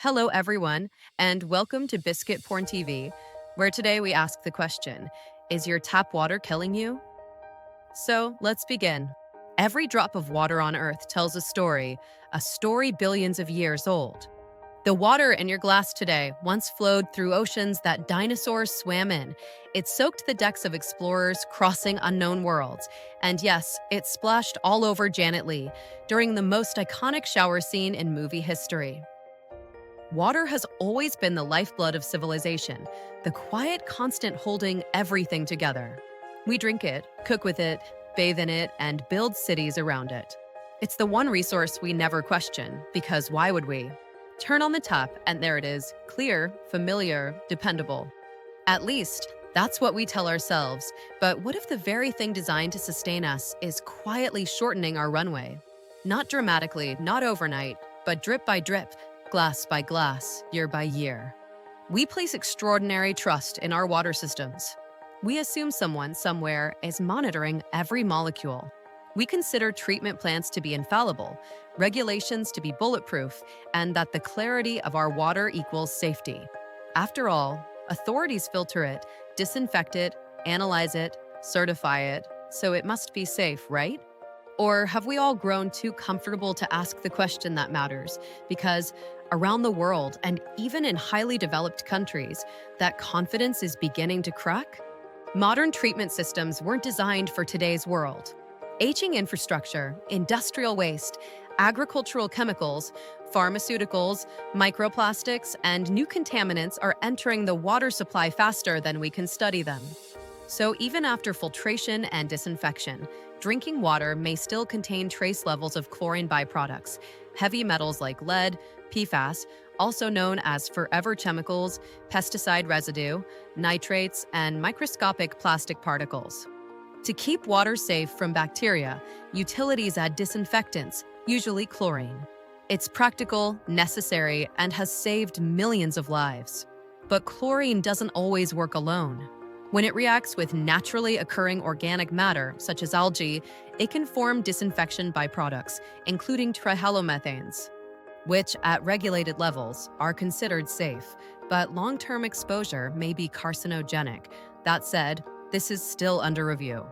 Hello, everyone, and welcome to Biscuit Porn TV, where today we ask the question, is your tap water killing you? So let's begin. Every drop of water on Earth tells a story billions of years old. The water in your glass today once flowed through oceans that dinosaurs swam in. It soaked the decks of explorers crossing unknown worlds. And yes, it splashed all over Janet Leigh during the most iconic shower scene in movie history. Water has always been the lifeblood of civilization, the quiet constant holding everything together. We drink it, cook with it, bathe in it, and build cities around it. It's the one resource we never question, because why would we? Turn on the tap, and there it is, clear, familiar, dependable. At least, that's what we tell ourselves. But what if the very thing designed to sustain us is quietly shortening our runway? Not dramatically, not overnight, but drip by drip, glass by glass, year by year. We place extraordinary trust in our water systems. We assume someone somewhere is monitoring every molecule. We consider treatment plants to be infallible, regulations to be bulletproof, and that the clarity of our water equals safety. After all, authorities filter it, disinfect it, analyze it, certify it, so it must be safe, right? Or have we all grown too comfortable to ask the question that matters? Because around the world, and even in highly developed countries, that confidence is beginning to crack? Modern treatment systems weren't designed for today's world. Aging infrastructure, industrial waste, agricultural chemicals, pharmaceuticals, microplastics, and new contaminants are entering the water supply faster than we can study them. So even after filtration and disinfection, drinking water may still contain trace levels of chlorine byproducts, heavy metals like lead, PFAS, also known as forever chemicals, pesticide residue, nitrates, and microscopic plastic particles. To keep water safe from bacteria, utilities add disinfectants, usually chlorine. It's practical, necessary, and has saved millions of lives. But chlorine doesn't always work alone. When it reacts with naturally occurring organic matter, such as algae, it can form disinfection byproducts, including trihalomethanes, which at regulated levels are considered safe, but long-term exposure may be carcinogenic. That said, this is still under review.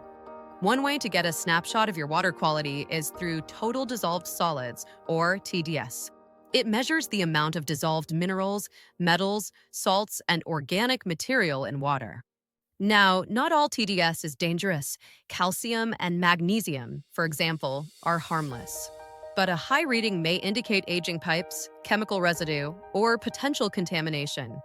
One way to get a snapshot of your water quality is through total dissolved solids, or TDS. It measures the amount of dissolved minerals, metals, salts, and organic material in water. Now, not all TDS is dangerous. Calcium and magnesium, for example, are harmless. But a high reading may indicate aging pipes, chemical residue, or potential contamination.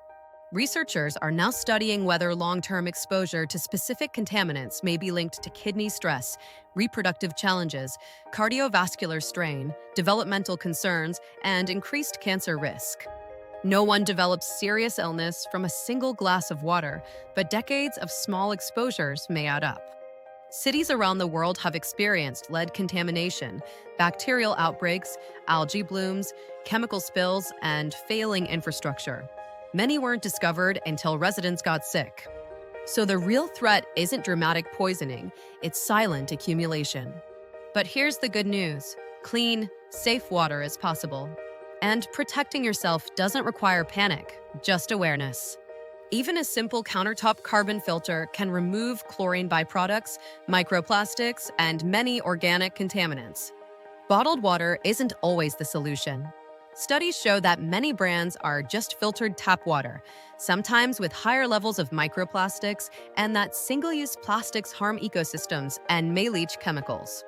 Researchers are now studying whether long-term exposure to specific contaminants may be linked to kidney stress, reproductive challenges, cardiovascular strain, developmental concerns, and increased cancer risk. No one develops serious illness from a single glass of water, but decades of small exposures may add up. Cities around the world have experienced lead contamination, bacterial outbreaks, algae blooms, chemical spills, and failing infrastructure. Many weren't discovered until residents got sick. So the real threat isn't dramatic poisoning, it's silent accumulation. But here's the good news. Clean, safe water is possible. And protecting yourself doesn't require panic, just awareness. Even a simple countertop carbon filter can remove chlorine byproducts, microplastics, and many organic contaminants. Bottled water isn't always the solution. Studies show that many brands are just filtered tap water, sometimes with higher levels of microplastics, and that single-use plastics harm ecosystems and may leach chemicals.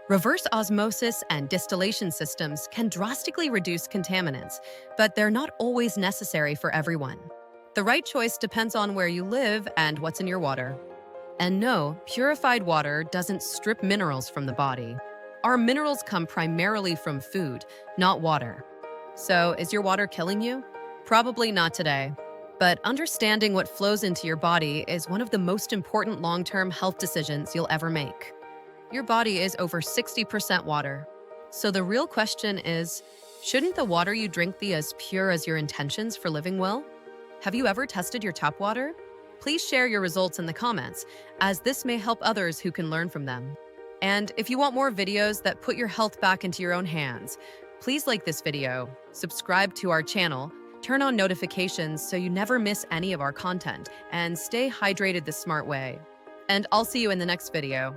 Reverse osmosis and distillation systems can drastically reduce contaminants, but they're not always necessary for everyone. The right choice depends on where you live and what's in your water. And no, purified water doesn't strip minerals from the body. Our minerals come primarily from food, not water. So, is your water killing you? Probably not today. But understanding what flows into your body is one of the most important long-term health decisions you'll ever make. Your body is over 60% water. So the real question is, shouldn't the water you drink be as pure as your intentions for living well? Have you ever tested your tap water? Please share your results in the comments, as this may help others who can learn from them. And if you want more videos that put your health back into your own hands, please like this video, subscribe to our channel, Turn on notifications so you never miss any of our content, and stay hydrated the smart way. And I'll see you in the next video.